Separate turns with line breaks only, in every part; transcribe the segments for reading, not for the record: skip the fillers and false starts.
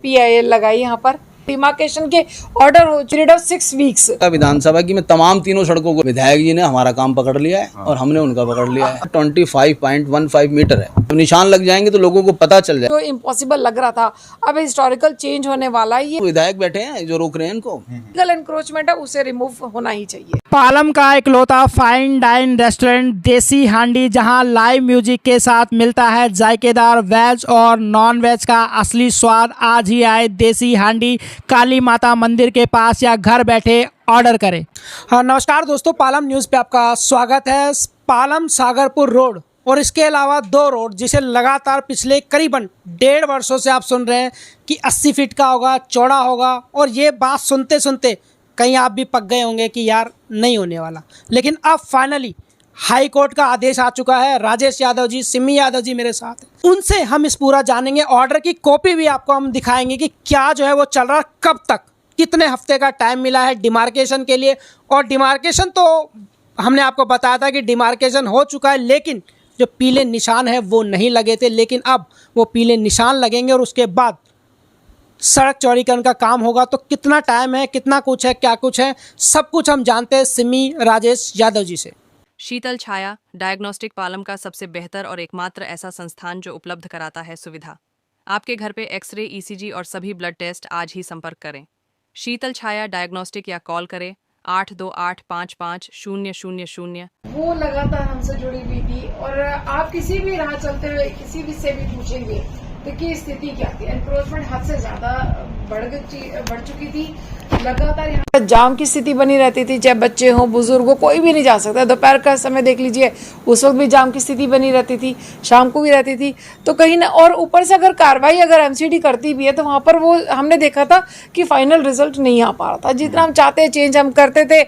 PIL लगाई यहाँ पर डिमार्केशन के ऑर्डर हो पीरियड ऑफ 6 वीक्स।
विधानसभा की में तमाम तीनों सड़कों को विधायक जी ने हमारा काम पकड़ लिया है और हमने उनका पकड़ लिया है। 25.15 मीटर है, तो निशान लग जाएंगे तो लोगों को पता चल जाए।
तो इम्पॉसिबल लग रहा था, अब हिस्टोरिकल चेंज होने वाला है। ये
विधायक बैठे हैं जो रोक रहे हैं इनको,
लीगल एनक्रोचमेंट है, उसे रिमूव होना ही चाहिए।
पालम का इकलौता फाइन डाइन रेस्टोरेंट देसी हांडी, जहां लाइव म्यूजिक के साथ मिलता है जायकेदार वेज और नॉन वेज का असली स्वाद। आज ही आए देसी हांडी, काली माता मंदिर के पास या घर बैठे ऑर्डर करें। हाँ नमस्कार दोस्तों, पालम न्यूज़ पे आपका स्वागत है। पालम सागरपुर रोड और इसके अलावा 2 रोड जिसे लगातार पिछले करीबन 1.5 वर्षों से आप सुन रहे हैं कि 80 फीट का होगा, चौड़ा होगा, और ये बात सुनते सुनते कहीं आप भी पक गए होंगे कि यार नहीं होने वाला। लेकिन अब फाइनली हाई कोर्ट का आदेश आ चुका है। राजेश यादव जी, सिमी यादव जी मेरे साथ हैं, उनसे हम इस पूरा जानेंगे। ऑर्डर की कॉपी भी आपको हम दिखाएंगे कि क्या जो है वो चल रहा है, कब तक, कितने हफ्ते का टाइम मिला है डिमार्केशन के लिए। और डिमार्केशन तो हमने आपको बताया था कि डिमार्केशन हो चुका है, लेकिन जो पीले निशान है वो नहीं लगे थे। लेकिन अब वो पीले निशान लगेंगे और उसके बाद सड़क चौड़ीकरण का काम होगा। तो कितना टाइम है, कितना कुछ है, क्या कुछ है, सब कुछ हम जानते हैं सिमी राजेश यादव जी से।
शीतल छाया डायग्नोस्टिक पालम का सबसे बेहतर और एकमात्र ऐसा संस्थान जो उपलब्ध कराता है सुविधा। आपके घर पे एक्सरे, ECG और सभी ब्लड टेस्ट। आज ही संपर्क करें शीतल छाया डायग्नोस्टिक या कॉल करें 82855000।
वो लगातार हमसे जुड़ी हुई थी, और आप किसी भी राह चलते हुए किसी भी से भी पूछेंगे तो की स्थिति क्या थी। एनक्रोचमेंट हद से ज्यादा बढ़ चुकी थी। लगातार यहाँ जाम की स्थिति बनी रहती थी, चाहे बच्चे हों, बुजुर्ग हो, कोई भी नहीं जा सकता। दोपहर का समय देख लीजिए, उस वक्त भी जाम की स्थिति बनी रहती थी, शाम को भी रहती थी। तो कहीं ना, और ऊपर से अगर कार्रवाई अगर MCD करती भी है तो वहाँ पर वो हमने देखा था कि फाइनल रिजल्ट नहीं आ पा रहा था। जितना हम चाहते चेंज हम करते थे,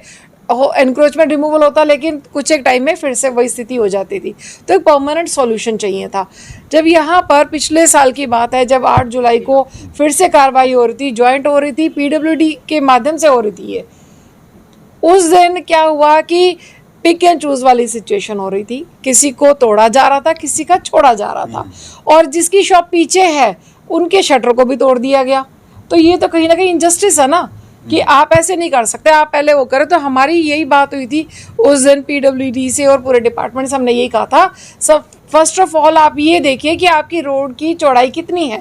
एनक्रोचमेंट रिमूवल होता, लेकिन कुछ एक टाइम में फिर से वही स्थिति हो जाती थी। तो एक परमानेंट सॉल्यूशन चाहिए था। जब यहाँ पर पिछले साल की बात है, जब 8 जुलाई को फिर से कार्रवाई हो रही थी, ज्वाइंट हो रही थी, PWD के माध्यम से हो रही थी ये, उस दिन क्या हुआ कि पिक एंड चूज वाली सिचुएशन हो रही थी। किसी को तोड़ा जा रहा था, किसी का छोड़ा जा रहा था, और जिसकी शॉप पीछे है उनके शटर को भी तोड़ दिया गया। तो ये तो कहीं ना कहीं इनजस्टिस है ना, कि आप ऐसे नहीं कर सकते, आप पहले वो करें। तो हमारी यही बात हुई थी उस दिन PWD से और पूरे डिपार्टमेंट से। हमने यही कहा था, सब फर्स्ट ऑफ ऑल आप ये देखिए कि आपकी रोड की चौड़ाई कितनी है।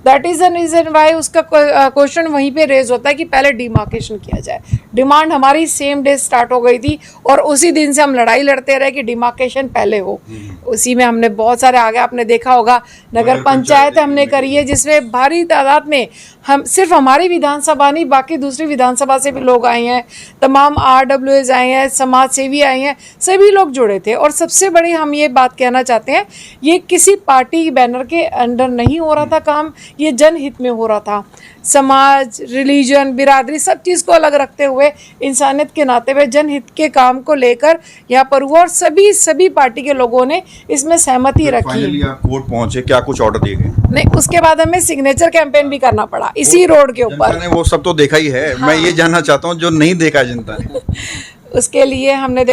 That is the reason why उसका क्वेश्चन वहीं पे रेज होता है कि पहले डिमार्केशन किया जाए। डिमांड हमारी सेम डे स्टार्ट हो गई थी, और उसी दिन से हम लड़ाई लड़ते रहे कि डिमार्केशन पहले हो। उसी में हमने बहुत सारे आगे आपने देखा होगा नगर पंचायत हमने करी है, जिसमें भारी तादाद में हम सिर्फ हमारी विधानसभा नहीं, बाकी दूसरी विधानसभा से भी लोग आए हैं, तमाम RWS आए हैं, समाज सेवी आए हैं, सभी लोग जुड़े थे। और सबसे बड़ी हम ये बात कहना चाहते हैं, ये किसी पार्टी बैनर के अंडर नहीं हो रहा था काम, ये जनहित में हो रहा था। समाज, रिलीजन, बिरादरी, सब चीज़ को अलग रखते हुए इंसानियत के नाते हुए जनहित के काम को लेकर यहाँ पर हुआ, और सभी पार्टी के लोगों ने इसमें सहमति रखी।
फाइनली आप कोर्ट पहुंचे, क्या कुछ ऑर्डर दिए गए?
नहीं, उसके बाद हमें सिग्नेचर कैंपेन भी करना पड़ा इसी रोड के ऊपर।
वो सब तो देखा ही है। हाँ। मैं ये जानना चाहता हूँ जो नहीं देखा जनता ने।
उसके लिए हमने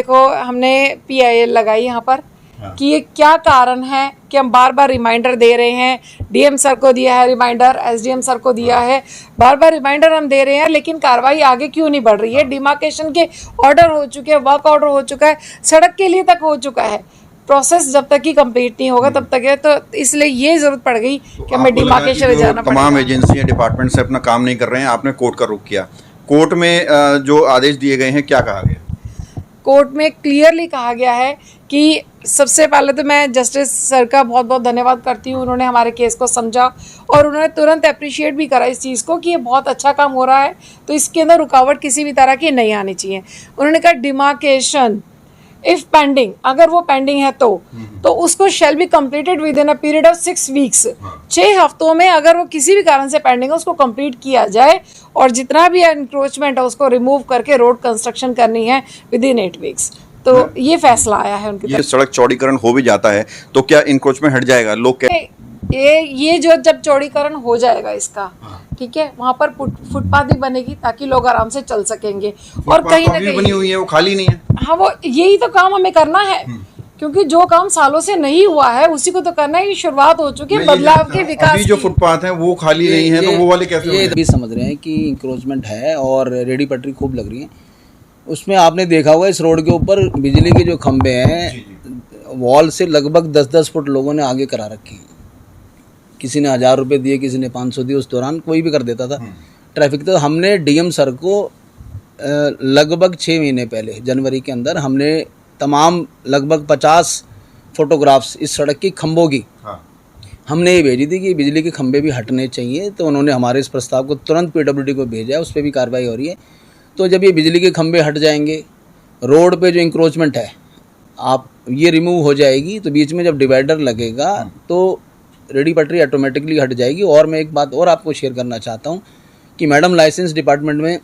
PIL लगाई यहाँ पर। हाँ। कि ये क्या कारण है कि हम बार बार रिमाइंडर दे रहे हैं। DM सर को दिया है रिमाइंडर, SDM सर को दिया है, बार बार रिमाइंडर हम दे रहे हैं, लेकिन कार्रवाई आगे क्यों नहीं बढ़ रही है। डिमार्केशन के ऑर्डर हो चुके हैं, वर्क ऑर्डर हो चुका है, सड़क के लिए तक हो चुका है, प्रोसेस जब तक ही कंप्लीट नहीं होगा तब तक है। तो इसलिए ये जरूरत पड़ गई कि हमें डिमार्केशन जाना पड़ेगा।
तमाम एजेंसियां, डिपार्टमेंट से अपना काम नहीं कर रहे हैं, आपने कोर्ट का रुख किया। कोर्ट में जो आदेश दिए गए हैं, क्या कहा गया?
कोर्ट में क्लियरली कहा गया है कि सबसे पहले तो मैं जस्टिस सर का बहुत बहुत धन्यवाद करती हूँ। उन्होंने हमारे केस को समझा और उन्होंने तुरंत अप्रिशिएट भी करा इस चीज़ को कि ये बहुत अच्छा काम हो रहा है, तो इसके अंदर रुकावट किसी भी तरह की नहीं आनी चाहिए। उन्होंने कहा डिमार्केशन इफ पेंडिंग, अगर वो पेंडिंग है तो उसको shall be completed with in a period of 6 weeks. 6 हफ्तों में अगर वो किसी भी कारण से पेंडिंग है उसको कंप्लीट किया जाए, और जितना भी एनक्रोचमेंट है उसको रिमूव करके रोड कंस्ट्रक्शन करनी है विद इन 8 वीक्स। तो ये फैसला आया है उनकी तरफ।
सड़क चौड़ीकरण हो भी जाता है तो क्या इंक्रोचमेंट हट जाएगा? लोग
ये जो जब चौड़ीकरण हो जाएगा इसका, ठीक है, वहाँ पर फुटपाथ भी बनेगी ताकि लोग आराम से चल सकेंगे। और कहीं ना कहीं
बनी हुई है, वो खाली नहीं है।
हाँ, वो यही तो काम हमें करना है, क्योंकि जो काम सालों से नहीं हुआ है उसी को तो करना ही शुरुआत हो चुकी है बदलाव के विकास
अभी जो
की।
फुटपाथ हैं वो खाली नहीं है, तो वो वाले कैसे
ये
होंगे?
भी समझ रहे हैं कि इंक्रोचमेंट है और रेडी पटरी खूब लग रही है। उसमें आपने देखा होगा इस रोड के ऊपर बिजली के जो खंभे हैं वॉल से लगभग 10-10 फुट लोगों ने आगे करा रखे हैं। किसी ने 1000 रुपये दिए, किसी ने 500 दिए, उस दौरान कोई भी कर देता था ट्रैफिक। तो हमने डीएम सर को लगभग 6 महीने पहले जनवरी के अंदर हमने तमाम लगभग 50 फोटोग्राफ्स इस सड़क की खंभों की हमने ये भेजी थी कि बिजली के खंभे भी हटने चाहिए। तो उन्होंने हमारे इस प्रस्ताव को तुरंत पीडब्ल्यूडी को भेजा है, उस पर भी कार्रवाई हो रही है। तो जब ये बिजली के खंभे हट जाएंगे, रोड पे जो इंक्रोचमेंट है आप ये रिमूव हो जाएगी, तो बीच में जब डिवाइडर लगेगा तो रेडी पटरी ऑटोमेटिकली हट जाएगी। और मैं एक बात और आपको शेयर करना चाहता हूँ कि मैडम लाइसेंस डिपार्टमेंट में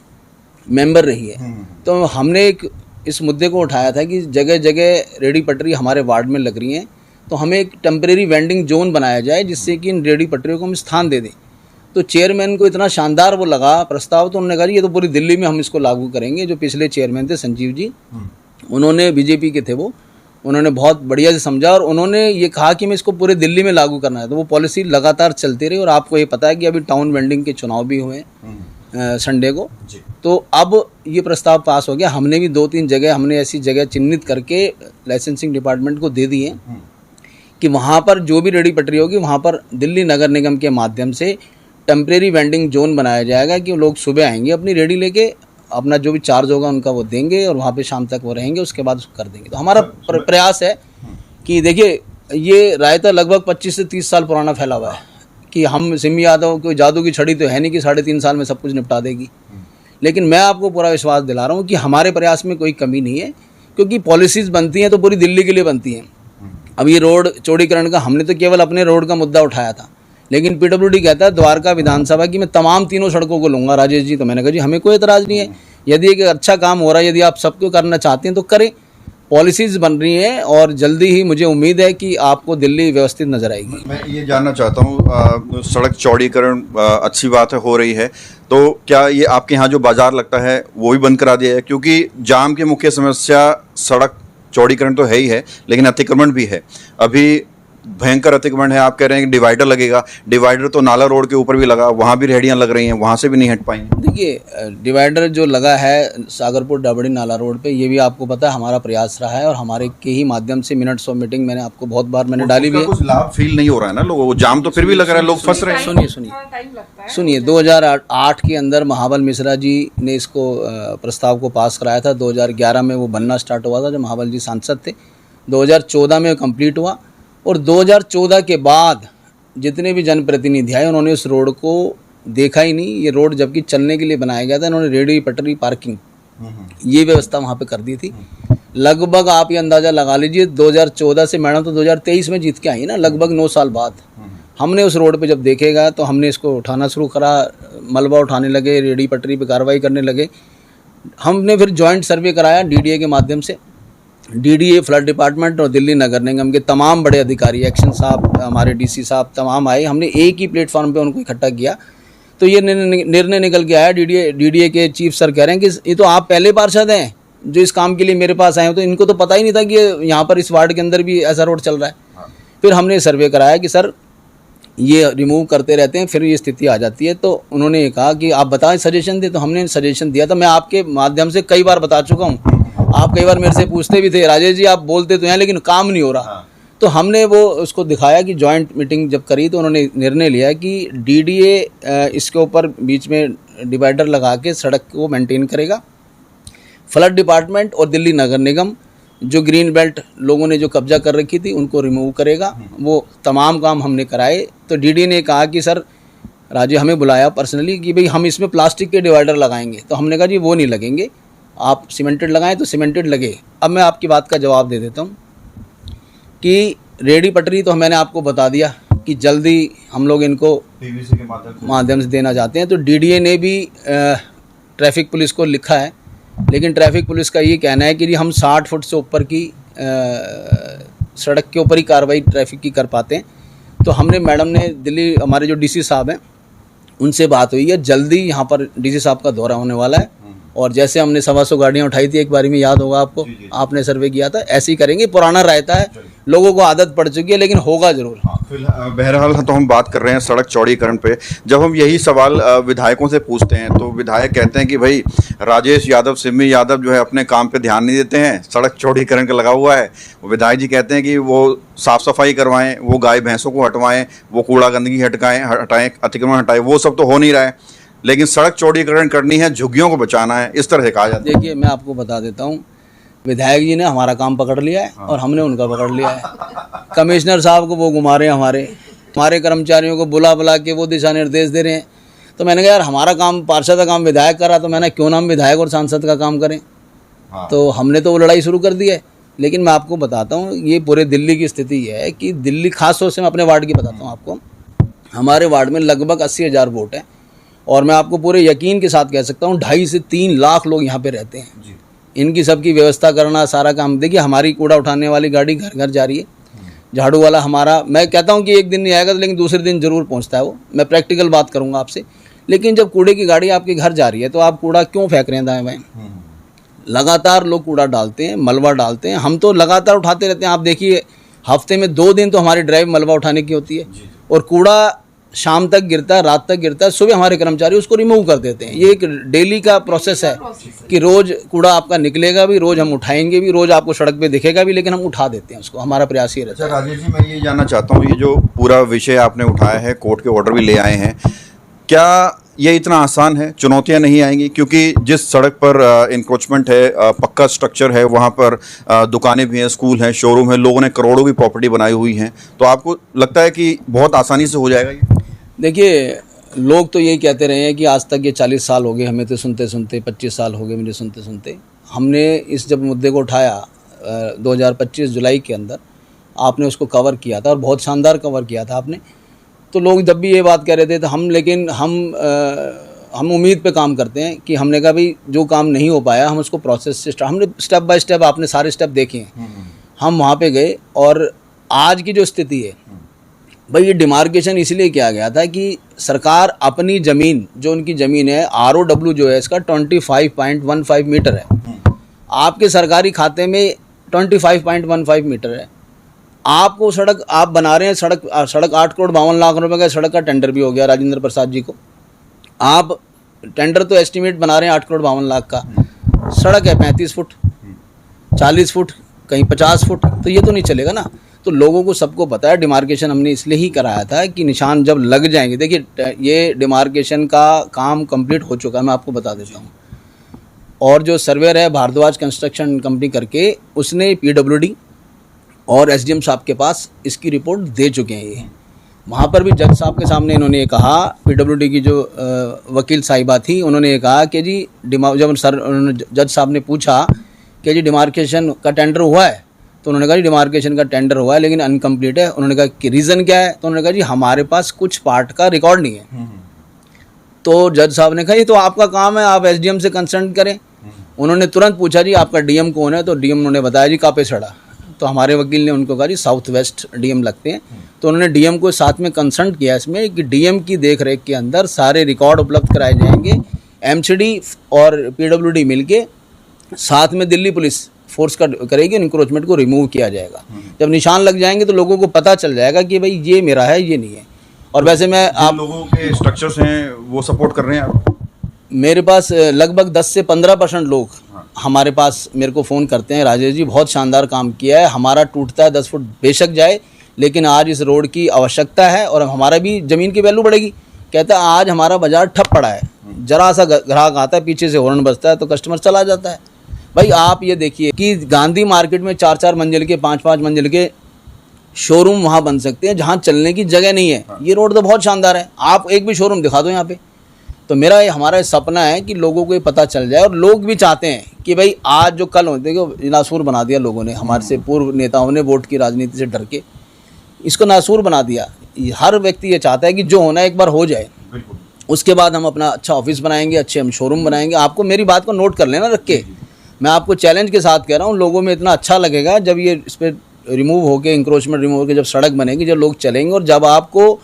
मेंबर रही है, तो हमने एक इस मुद्दे को उठाया था कि जगह जगह रेडी पटरी हमारे वार्ड में लग रही हैं, तो हमें एक टेम्परेरी वेंडिंग जोन बनाया जाए जिससे कि इन रेडी पटरियों को हम स्थान दे दें। तो चेयरमैन को इतना शानदार वो लगा प्रस्ताव, तो उन्होंने कहा ये तो पूरी दिल्ली में हम इसको लागू करेंगे। जो पिछले चेयरमैन थे संजीव जी, उन्होंने बीजेपी के थे, वो उन्होंने बहुत बढ़िया से समझा और उन्होंने ये कहा कि मैं इसको पूरे दिल्ली में लागू करना है। तो वो पॉलिसी लगातार चलती रही और आपको ये पता है कि अभी टाउन वेंडिंग के चुनाव भी हुए संडे को, तो अब ये प्रस्ताव पास हो गया। हमने भी 2-3 जगह हमने ऐसी जगह चिन्हित करके लाइसेंसिंग डिपार्टमेंट को दे दी है कि वहाँ पर जो भी रेडी पटरी होगी वहाँ पर दिल्ली नगर निगम के माध्यम से टेम्परेरी वेंडिंग जोन बनाया जाएगा कि लोग सुबह आएंगे अपनी रेडी लेके, अपना जो भी चार्ज होगा उनका वो देंगे और वहाँ पे शाम तक वो रहेंगे, उसके बाद उसको कर देंगे। तो हमारा प्रयास है कि देखिए ये रायता लगभग 25 से 30 साल पुराना फैला हुआ है कि हम सिमी यादव कोई जादू की छड़ी तो है नहीं कि 3.5 साल में सब कुछ निपटा देगी। लेकिन मैं आपको पूरा विश्वास दिला रहा हूँ कि हमारे प्रयास में कोई कमी नहीं है, क्योंकि पॉलिसीज़ बनती हैं तो पूरी दिल्ली के लिए बनती हैं। अब ये रोड चौड़ीकरण का हमने तो केवल अपने रोड का मुद्दा उठाया था, लेकिन पीडब्ल्यूडी कहता है द्वारका विधानसभा की मैं तमाम तीनों सड़कों को लूँगा राजेश जी। तो मैंने कहा जी हमें कोई एतराज़ नहीं है, यदि एक अच्छा काम हो रहा है, यदि आप सबको करना चाहते हैं तो करें। पॉलिसीज़ बन रही हैं और जल्दी ही मुझे उम्मीद है कि आपको दिल्ली व्यवस्थित नज़र आएगी।
मैं ये जानना चाहता हूँ, सड़क चौड़ीकरण अच्छी बात है, हो रही है, तो क्या ये आपके यहाँ जो बाजार लगता है वो भी बंद करा दिया है? क्योंकि जाम की मुख्य समस्या सड़क चौड़ीकरण तो है ही है, लेकिन अतिक्रमण भी है। अभी भयंकर अतिक्रमण है। आप कह रहे हैं कि डिवाइडर लगेगा, डिवाइडर तो नाला रोड के ऊपर भी लगा, वहाँ भी रेहड़ियाँ लग रही हैं, वहाँ से भी नहीं हट पाएंगे।
देखिए डिवाइडर जो लगा है सागरपुर डाबड़ी नाला रोड पे, ये भी आपको पता है हमारा प्रयास रहा है और हमारे के ही माध्यम से मिनट्स ऑफ मीटिंग मैंने आपको बहुत बार मैंने डाली भी है।
कुछ लाभ फील नहीं हो रहा है ना लोगों को, जाम तो फिर भी लग रहा है, लोग फंस रहे हैं।
सुनिए 2008 के अंदर महाबल मिश्रा जी ने इसको प्रस्ताव को पास कराया था। 2011 में वो बनना स्टार्ट हुआ था जब महाबल जी सांसद थे। 2014 में कंप्लीट हुआ और 2014 के बाद जितने भी जनप्रतिनिधि आए उन्होंने उस रोड को देखा ही नहीं। ये रोड जबकि चलने के लिए बनाया गया था, इन्होंने रेडी पटरी पार्किंग ये व्यवस्था वहाँ पे कर दी थी। लगभग आप ये अंदाज़ा लगा लीजिए 2014 से मैडम तो 2023 में जीत के आई ना, लगभग 9 साल बाद हमने उस रोड पे जब देखेगा तो हमने इसको उठाना शुरू करा, मलबा उठाने लगे, रेडी पटरी पे कार्रवाई करने लगे। हमने फिर जॉइंट सर्वे कराया डीडीए के माध्यम से। डीडीए, फ्लड डिपार्टमेंट और दिल्ली नगर निगम के तमाम बड़े अधिकारी, एक्शन साहब, हमारे डीसी साहब तमाम आए। हमने एक ही प्लेटफॉर्म पे उनको इकट्ठा किया तो ये निर्णय निकल के आया। डीडीए के चीफ सर कह रहे हैं कि ये तो आप पहले पार्षद हैं जो इस काम के लिए मेरे पास आए हो, तो इनको तो पता ही नहीं था कि यहाँ पर इस वार्ड के अंदर भी ऐसा रोड चल रहा है। फिर हमने सर्वे कराया कि सर ये रिमूव करते रहते हैं फिर ये स्थिति आ जाती है। तो उन्होंने ये कहा कि आप बताएं, सजेशन दे। तो हमने सजेशन दिया था, मैं आपके माध्यम से कई बार बता चुका हूँ। आप कई बार मेरे से पूछते भी थे राजेश जी आप बोलते तो हैं लेकिन काम नहीं हो रहा। तो हमने वो उसको दिखाया कि जॉइंट मीटिंग जब करी तो उन्होंने निर्णय लिया कि डीडीए इसके ऊपर बीच में डिवाइडर लगा के सड़क को मेंटेन करेगा। फ्लड डिपार्टमेंट और दिल्ली नगर निगम जो ग्रीन बेल्ट लोगों ने जो कब्जा कर रखी थी उनको रिमूव करेगा। वो तमाम काम हमने कराए। तो डीडीए ने कहा कि सर राजे हमें बुलाया पर्सनली कि भाई हम इसमें प्लास्टिक के डिवाइडर लगाएंगे। तो हमने कहा जी वो नहीं लगेंगे, आप सीमेंटेड लगाएं तो सीमेंटेड लगे। अब मैं आपकी बात का जवाब दे देता हूँ कि रेडी पटरी तो मैंने आपको बता दिया कि जल्दी हम लोग इनको
पीवीसी के
माध्यम से देना चाहते हैं। तो डीडीए ने भी ट्रैफिक पुलिस को लिखा है, लेकिन ट्रैफिक पुलिस का ये कहना है कि हम 60 फुट से ऊपर की सड़क के ऊपर ही कार्रवाई ट्रैफिक की कर पाते हैं। तो हमने मैडम ने दिल्ली हमारे जो डीसी साहब हैं उनसे बात हुई है, जल्दी यहाँ पर डीसी साहब का दौरा होने वाला है और जैसे हमने 125 गाड़ियाँ उठाई थी एक बारी में, याद होगा आपको, आपने सर्वे किया था, ऐसे ही करेंगे। पुराना रहता है, लोगों को आदत पड़ चुकी है, लेकिन होगा जरूर।
बहरहाल तो हम बात कर रहे हैं सड़क चौड़ीकरण पे। जब हम यही सवाल विधायकों से पूछते हैं तो विधायक कहते हैं कि भाई राजेश यादव, सिम्मी यादव जो है अपने काम पे ध्यान नहीं देते हैं, सड़क चौड़ीकरण का लगा हुआ है। विधायक जी कहते हैं कि वो साफ सफाई करवाएं, वो गाय भैंसों को हटवाएं, वो कूड़ा गंदगी हटाएं, अतिक्रमण हटाएं, वो सब तो हो नहीं रहा है। लेकिन सड़क चौड़ीकरण करनी है, झुग्गियों को बचाना है, इस तरह से कहा जाता है।
देखिए, मैं आपको बता देता हूँ, विधायक जी ने हमारा काम पकड़ लिया है और हमने उनका पकड़ लिया है। कमिश्नर साहब को वो घुमा रहे हैं, हमारे कर्मचारियों को बुला बुला के वो दिशा निर्देश दे रहे हैं। तो मैंने कहा यार, हमारा काम, पार्षद का काम विधायक कर रहा, तो मैंने क्यों ना हम विधायक और सांसद का काम करें। तो हमने तो वो लड़ाई शुरू कर दी है। लेकिन मैं आपको बताता हूँ, ये पूरे दिल्ली की स्थिति है कि दिल्ली, खास तौर से मैं अपने वार्ड की बताता हूँ आपको, हमारे वार्ड में लगभग 80,000 वोट हैं और मैं आपको पूरे यकीन के साथ कह सकता हूँ 2.5 से 3 लाख लोग यहाँ पे रहते हैं। इनकी सबकी व्यवस्था करना, सारा काम, देखिए हमारी कूड़ा उठाने वाली गाड़ी घर घर जा रही है, झाड़ू वाला हमारा, मैं कहता हूँ कि एक दिन नहीं आएगा तो लेकिन दूसरे दिन जरूर पहुँचता है वो, मैं प्रैक्टिकल बात करूँगा आपसे। लेकिन जब कूड़े की गाड़ी आपके घर जा रही है तो आप कूड़ा क्यों फेंक रहे हैं दाएं बाएं? लगातार लोग कूड़ा डालते हैं, मलबा डालते हैं, हम तो लगातार उठाते रहते हैं। आप देखिए, हफ्ते में 2 दिन तो हमारी ड्राइव मलबा उठाने की होती है और कूड़ा शाम तक गिरता है, रात तक गिरता है, सुबह हमारे कर्मचारी उसको रिमूव कर देते हैं। ये एक डेली का प्रोसेस है कि रोज़ कूड़ा आपका निकलेगा भी, रोज़ हम उठाएंगे भी, रोज़ आपको सड़क पे दिखेगा भी, लेकिन हम उठा देते हैं उसको, हमारा प्रयास ये रहता है।
अच्छा राजेश जी, मैं ये जानना चाहता हूँ, ये जो पूरा विषय आपने उठाया है, कोर्ट के ऑर्डर भी ले आए हैं, क्या ये इतना आसान है? चुनौतियां नहीं आएंगी? क्योंकि जिस सड़क पर इंक्रोचमेंट है, पक्का स्ट्रक्चर है, वहाँ पर दुकानें भी हैं, स्कूल हैं, शोरूम है, लोगों ने करोड़ों की प्रॉपर्टी बनाई हुई है, तो आपको लगता है कि बहुत आसानी से हो जाएगा ये?
देखिए, लोग तो यही कहते रहे हैं कि आज तक ये 40 साल हो गए हमें तो सुनते सुनते, 25 साल हो गए मुझे सुनते सुनते। हमने इस जब मुद्दे को उठाया 2025 जुलाई के अंदर, आपने उसको कवर किया था और बहुत शानदार कवर किया था आपने। तो लोग जब भी ये बात कह रहे थे तो लेकिन हम उम्मीद पे काम करते हैं कि हमने कहा भाई जो काम नहीं हो पाया हम उसको प्रोसेस से हमने स्टेप बाय स्टेप, आपने सारे स्टेप देखे हैं, हम वहाँ पे गए। और आज की जो स्थिति है भाई, ये डिमार्केशन इसलिए किया गया था कि सरकार अपनी ज़मीन, जो उनकी ज़मीन है, ROW जो है इसका 25.15 मीटर है, आपके सरकारी खाते में 25.15 मीटर है। आपको सड़क आप बना रहे हैं, सड़क 8 करोड़ 52 लाख रुपए का सड़क का टेंडर भी हो गया राजेंद्र प्रसाद जी को। आप टेंडर तो एस्टीमेट बना रहे हैं 8 करोड़ 52 लाख का, सड़क है 35 फुट, 40 फुट, कहीं 50 फुट, तो ये तो नहीं चलेगा ना। तो लोगों को सबको पता है, डिमार्केशन हमने इसलिए ही कराया था कि निशान जब लग जाएंगे, देखिए ये डिमार्केशन का काम कंप्लीट हो चुका है, मैं आपको बता देता हूँ। और जो सर्वेयर है भारद्वाज कंस्ट्रक्शन कंपनी करके, उसने PWD और SDM साहब के पास इसकी रिपोर्ट दे चुके हैं। ये वहाँ पर भी जज साहब के सामने इन्होंने ये कहा, PWD की जो वकील साहिबा थी, उन्होंने ये कहा कि जी जब जज साहब ने पूछा कि जी डिमार्केशन का टेंडर हुआ है, तो उन्होंने कहा जी डिमार्केशन का टेंडर हुआ है लेकिन अनकम्प्लीट है। उन्होंने कहा कि रीज़न क्या है? तो उन्होंने कहा जी हमारे पास कुछ पार्ट का रिकॉर्ड नहीं है। तो जज साहब ने कहा ये तो आपका काम है, आप SDM से कंसल्ट करें। उन्होंने तुरंत पूछा जी आपका DM कौन है? तो DM उन्होंने बताया जी कापेसड़ा। तो हमारे वकील ने उनको कहा जी साउथ वेस्ट DM लगते हैं। तो उन्होंने DM को साथ में कंसल्ट किया इसमें कि DM की देख रेख के अंदर सारे रिकॉर्ड उपलब्ध कराए जाएंगे, MCD और PWD मिलके साथ में दिल्ली पुलिस फोर्स करेगी, इंक्रोचमेंट को रिमूव किया जाएगा। जब निशान लग जाएंगे तो लोगों को पता चल जाएगा कि भाई ये मेरा है, ये नहीं है। और वैसे मैं आप
लोगों के स्ट्रक्चर्स हैं वो सपोर्ट कर रहे हैं आप?
मेरे पास लगभग 10 से 15% लोग हमारे पास मेरे को फ़ोन करते हैं, राजेश जी बहुत शानदार काम किया है, हमारा टूटता है 10 फुट बेशक जाए, लेकिन आज इस रोड की आवश्यकता है और हमारा भी ज़मीन की वैल्यू बढ़ेगी। कहता है आज हमारा बाजार ठप पड़ा है, जरा सा ग्राहक आता है, पीछे से हॉर्न बजता है तो कस्टमर चला जाता है। भाई आप ये देखिए कि गांधी मार्केट में 4-4 मंजिल के 5-5 मंजिल के शोरूम वहाँ बन सकते हैं जहाँ चलने की जगह नहीं है। ये रोड तो बहुत शानदार है, आप एक भी शोरूम दिखा दो यहाँ पे। तो हमारा सपना है कि लोगों को ये पता चल जाए और लोग भी चाहते हैं कि भाई आज जो कल हो, देखो नासूर बना दिया लोगों ने, हमारे से पूर्व नेताओं ने वोट की राजनीति से डर के इसको नासूर बना दिया। हर व्यक्ति ये चाहता है कि जो होना है एक बार हो जाए, उसके बाद हम अपना अच्छा ऑफिस बनाएंगे, अच्छे हम शोरूम बनाएंगे। आपको मेरी बात को नोट कर लेना रख के, मैं आपको चैलेंज के साथ कह रहा हूँ, लोगों में इतना अच्छा लगेगा जब ये इस पर रिमूव होके, इंक्रोचमेंट रिमूव होकर जब सड़क बनेगी, जब लोग चलेंगे और जब आपको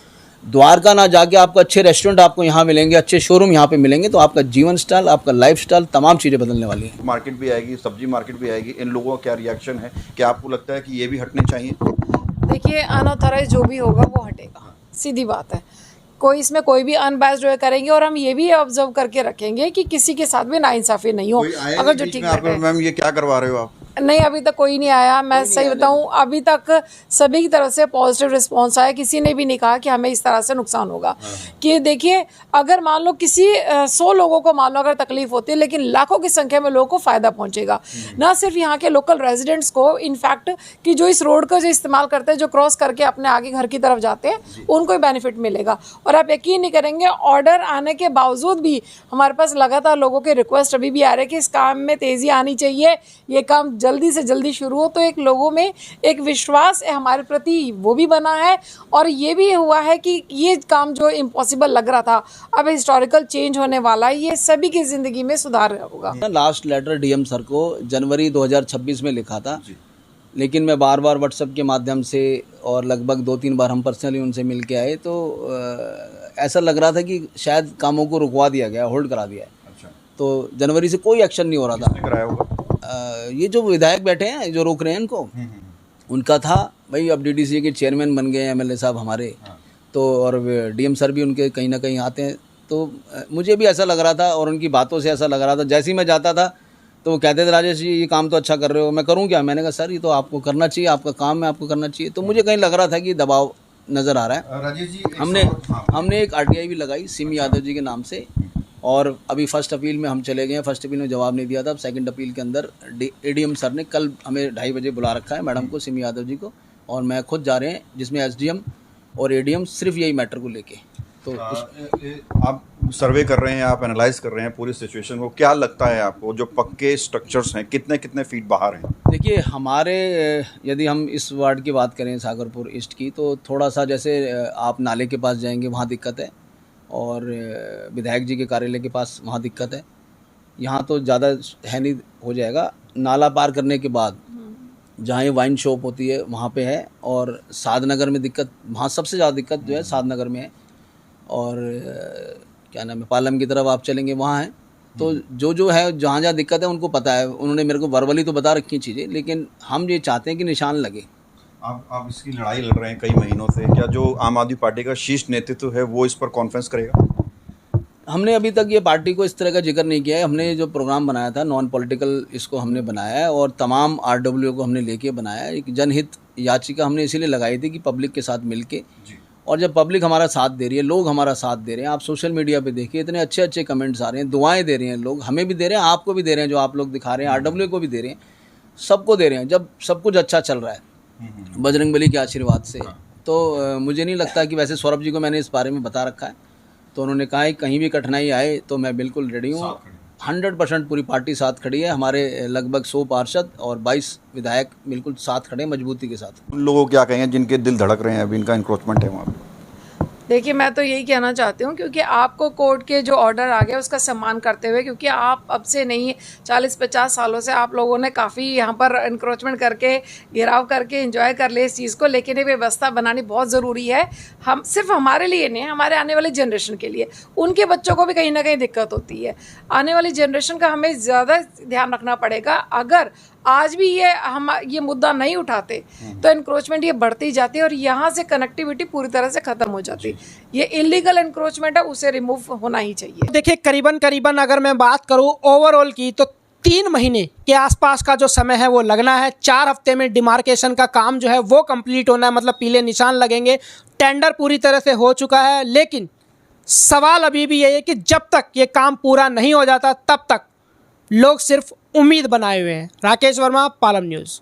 द्वारका ना जाके आपको अच्छे रेस्टोरेंट आपको यहाँ मिलेंगे, अच्छे शोरूम यहाँ पे मिलेंगे, तो आपका जीवन स्टाइल, आपका लाइफ स्टाइल, तमाम चीज़ें बदलने वाली हैं।
मार्केट भी आएगी, सब्जी मार्केट भी आएगी, इन लोगों का क्या रिएक्शन है? क्या आपको लगता है कि ये भी हटने चाहिए?
देखिए, अनऑथराइज जो भी होगा वो हटेगा, सीधी बात है। कोई इसमें कोई भी अनबायस्ड जो है करेंगे, और हम ये भी ऑब्जर्व करके रखेंगे कि किसी के साथ भी नाइंसाफी नहीं हो। अगर जो ठीक है,
मैम ये क्या करवा रहे हो आप?
नहीं, अभी तक कोई नहीं आया। मैं सही बताऊं, अभी तक सभी की तरफ से पॉजिटिव रिस्पांस आया। किसी ने भी नहीं कहा कि हमें इस तरह से नुकसान होगा। कि देखिए, अगर मान लो किसी 100 लोगों को मान लो अगर तकलीफ होती है, लेकिन लाखों की संख्या में लोगों को फायदा पहुंचेगा। ना सिर्फ यहाँ के लोकल रेजिडेंट्स को, इनफैक्ट कि जो इस रोड का जो इस्तेमाल करते हैं, जो क्रॉस करके अपने आगे घर की तरफ जाते हैं, उनको ही बेनिफिट मिलेगा। और आप यकीन नहीं करेंगे, ऑर्डर आने के बावजूद भी हमारे पास लगातार लोगों के रिक्वेस्ट अभी भी आ रहे हैं कि इस काम में तेजी आनी चाहिए, ये काम जल्दी से जल्दी शुरू हो। तो एक लोगों में एक विश्वास है हमारे प्रति, वो भी बना है। और ये भी हुआ है कि ये काम जो इम्पॉसिबल लग रहा था, अब हिस्टोरिकल चेंज होने वाला है। ये सभी की ज़िंदगी में सुधार होगा।
लास्ट लेटर डीएम सर को जनवरी 2026 में लिखा था, लेकिन मैं बार बार व्हाट्सएप के माध्यम से और लगभग 2-3 बार हम पर्सनली उनसे मिल के आए, तो ऐसा लग रहा था कि शायद कामों को रुकवा दिया गया, होल्ड करा दिया है।
अच्छा।
तो जनवरी से कोई एक्शन नहीं हो रहा था।
कराया होगा?
ये जो विधायक बैठे हैं, जो रोक रहे हैं इनको, उनका था भाई, अब डीडीसी के चेयरमैन बन गए एमएलए साहब हमारे। तो और डीएम सर भी उनके कहीं ना कहीं आते हैं, तो मुझे भी ऐसा लग रहा था और उनकी बातों से ऐसा लग रहा था। जैसे ही मैं जाता था तो वो कहते थे, राजेश जी ये काम तो अच्छा कर रहे हो। मैं करूं क्या? मैंने कहा सर ये तो आपको करना चाहिए, आपका काम है, आपको करना चाहिए। तो मुझे कहीं लग रहा था कि दबाव नज़र आ रहा है।
राजेश जी,
हमने एक आरटीआई भी लगाई सिमी यादव जी के नाम से, और अभी फर्स्ट अपील में हम चले गए हैं। फर्स्ट अपील में जवाब नहीं दिया था। अब सेकंड अपील के अंदर एडीएम सर ने कल हमें 2:30 बजे बुला रखा है, मैडम को, सिमी यादव जी को, और मैं खुद जा रहे हैं, जिसमें एसडीएम और एडीएम सिर्फ यही मैटर को लेके। तो
आप सर्वे कर रहे हैं, आप एनालाइज कर रहे हैं पूरी सिचुएशन को, क्या लगता है आपको जो पक्के स्ट्रक्चर्स हैं कितने कितने फीट बाहर हैं?
देखिए, हमारे यदि हम इस वार्ड की बात करें, सागरपुर ईस्ट की, तो थोड़ा सा जैसे आप नाले के पास जाएंगे वहाँ दिक्कत है, और विधायक जी के कार्यालय के पास वहाँ दिक्कत है। यहाँ तो ज़्यादा है नहीं, हो जाएगा। नाला पार करने के बाद जहाँ ये वाइन शॉप होती है वहाँ पे है, और साधनगर में दिक्कत, वहाँ सबसे ज़्यादा दिक्कत जो है साधनगर में है, और क्या नाम है, पालम की तरफ आप चलेंगे वहाँ है। तो जो है, जहाँ जहाँ दिक्कत है उनको पता है, उन्होंने मेरे को वर्बली तो बता रखी चीज़ें, लेकिन हम ये चाहते हैं कि निशान लगे।
आप इसकी लड़ाई लड़ रहे हैं कई महीनों से, क्या जो आम आदमी पार्टी का शीर्ष नेतृत्व है वो इस पर कॉन्फ्रेंस करेगा?
हमने अभी तक ये पार्टी को इस तरह का जिक्र नहीं किया है। हमने जो प्रोग्राम बनाया था नॉन पॉलिटिकल, इसको हमने बनाया है, और तमाम आरडब्ल्यू को हमने लेके बनाया है। एक जनहित याचिका हमने इसीलिए लगाई थी कि पब्लिक के साथ मिलके, और जब पब्लिक हमारा साथ दे रही है, लोग हमारा साथ दे रहे हैं, आप सोशल मीडिया पे देखिए इतने अच्छे अच्छे कमेंट्स आ रहे हैं, दुआएं दे रहे हैं लोग, हमें भी दे रहे हैं, आपको भी दे रहे हैं, जो आप लोग दिखा रहे हैं, आरडब्ल्यू को भी दे रहे हैं, सबको दे रहे हैं, जब सब कुछ अच्छा चल रहा है बजरंगबली के आशीर्वाद से। तो मुझे नहीं लगता कि, वैसे सौरभ जी को मैंने इस बारे में बता रखा है, तो उन्होंने कहा है कहीं भी कठिनाई आए तो मैं बिल्कुल रेडी हूँ। 100% पूरी पार्टी साथ खड़ी है। हमारे लगभग 100 पार्षद और 22 विधायक बिल्कुल साथ खड़े हैं, मजबूती के साथ।
उन लोगों को क्या कहेंगे जिनके दिल धड़क रहे हैं, अभी इनका इंक्रोचमेंट है वहाँ पे?
देखिए, मैं तो यही कहना चाहती हूँ, क्योंकि आपको कोर्ट के जो ऑर्डर आ गया उसका सम्मान करते हुए, क्योंकि आप अब से नहीं 40-50 सालों से आप लोगों ने काफ़ी यहाँ पर इंक्रोचमेंट करके, घेराव करके एंजॉय कर लिया इस चीज़ को, लेकिन ये व्यवस्था बनानी बहुत ज़रूरी है। हम सिर्फ हमारे लिए नहीं, हमारे आने वाली जनरेशन के लिए, उनके बच्चों को भी कहीं ना कहीं दिक्कत होती है। आने वाली जनरेशन का हमें ज़्यादा ध्यान रखना पड़ेगा। अगर आज भी ये मुद्दा नहीं उठाते तो एनक्रोचमेंट ये बढ़ती जाती है, और यहाँ से कनेक्टिविटी पूरी तरह से ख़त्म हो जाती है। ये इलीगल एनक्रोचमेंट है, उसे रिमूव होना ही चाहिए।
देखिए, करीबन अगर मैं बात करूं ओवरऑल की, तो 3 महीने के आसपास का जो समय है वो लगना है। 4 हफ्ते में डिमार्केशन का काम जो है वो कंप्लीट होना है, मतलब पीले निशान लगेंगे। टेंडर पूरी तरह से हो चुका है, लेकिन सवाल अभी भी यही है कि जब तक ये काम पूरा नहीं हो जाता तब तक लोग सिर्फ उम्मीद बनाए हुए हैं। राकेश वर्मा, पालम न्यूज़।